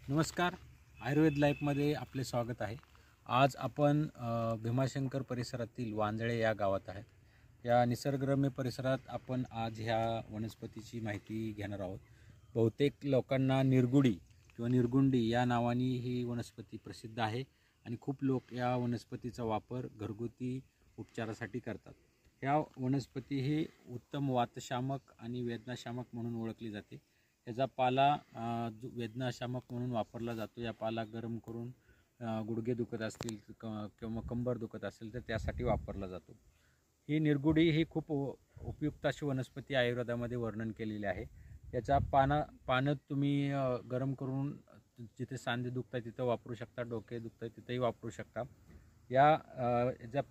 नमस्कार, आयुर्वेद लाईफमध्ये आपले स्वागत आहे। आज आपण भीमाशंकर परिसरातील वांजळे या गावात आहे। या निसर्गरम्य परिसरात आपण आज ह्या वनस्पतीची माहिती घेणार आहोत। बहुतेक लोकांना निरगुडी किंवा निरगुंडी या नावाने ही वनस्पती प्रसिद्ध आहे आणि खूप लोक या वनस्पतीचा वापर घरगुती उपचारासाठी करतात। या वनस्पती ही उत्तम वातशामक आणि वेदनाशामक म्हणून ओळखली जाते। याचा पाला वेदनाशामक म्हणून वापरला जातो। या पाला गरम करून गुडघे दुखत असतील किंवा कंबर दुखत असेल तर त्यासाठी वापरला जातो। ही निरगुडी ही खूप उपयुक्त अशी वनस्पती आयुर्वेदामध्ये वर्णन केलेली आहे। याचा पानं तुम्ही गरम करून जिथे सांधे दुखतात तिथं वापरू शकता, डोके दुखतात तिथेही वापरू शकता। याच्या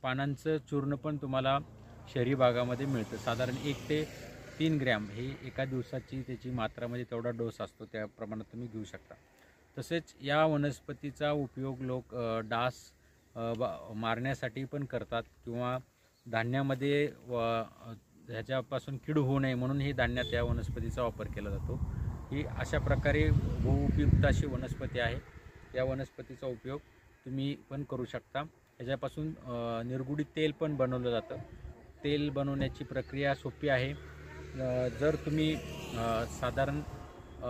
पानांचं चूर्ण पण तुम्हाला शहरी भागामध्ये मिळतं। साधारण 1 ते 3 ग्रॅम ही एका दिवसाची त्याची मात्रा म्हणजे तेवढा डोस असतो, त्या प्रमाणात तुम्ही घेऊ शकता। तसेच या वनस्पतीचा उपयोग लोक डास मारण्यासाठी पण करतात किंवा धान्यामध्ये ह्याच्यापासून कीड होऊ नये म्हणून ही धान्यात या वनस्पतीचा वापर केला जातो। ही अशा प्रकारे बहुउपयुक्त अशी वनस्पती आहे। या वनस्पतीचा उपयोग तुम्ही पण करू शकता। याच्यापासून निरगुडी तेल पण बनवलं जातं। तेल बनवण्याची प्रक्रिया सोपी आहे। जर तुम्ही साधारण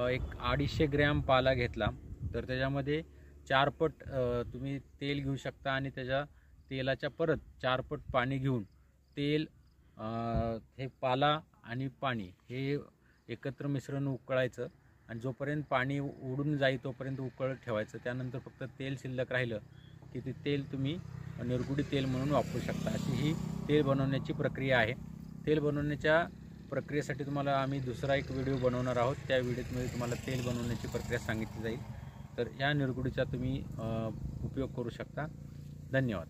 एक 250 ग्रॅम पाला घेतला तर त्याच्यामध्ये 4 पट तुम्ही तेल घेऊ शकता आणि त्याच्या तेलाच्या परत 4 पट पाणी घेऊन तेल हे पाला आणि पाणी हे एकत्र मिश्रण उकळायचं आणि जोपर्यंत पाणी उडून जाईल तोपर्यंत उकळत ठेवायचं। त्यानंतर फक्त तेल शिल्लक राहिलं की ते तेल तुम्ही निरगुडी तेल म्हणून वापरू शकता। अशी ही तेल बनवण्याची प्रक्रिया आहे। तेल बनवण्याच्या प्रक्रियेसाठी तुम्हाला आम्ही दुसरा एक व्हिडिओ बनवणार आहोत। त्या व्हिडिओमध्ये तुम्हाला तेल बनवण्याची प्रक्रिया सांगितली जाईल। तर या निरगुडीचा तुम्ही उपयोग करू शकता। धन्यवाद।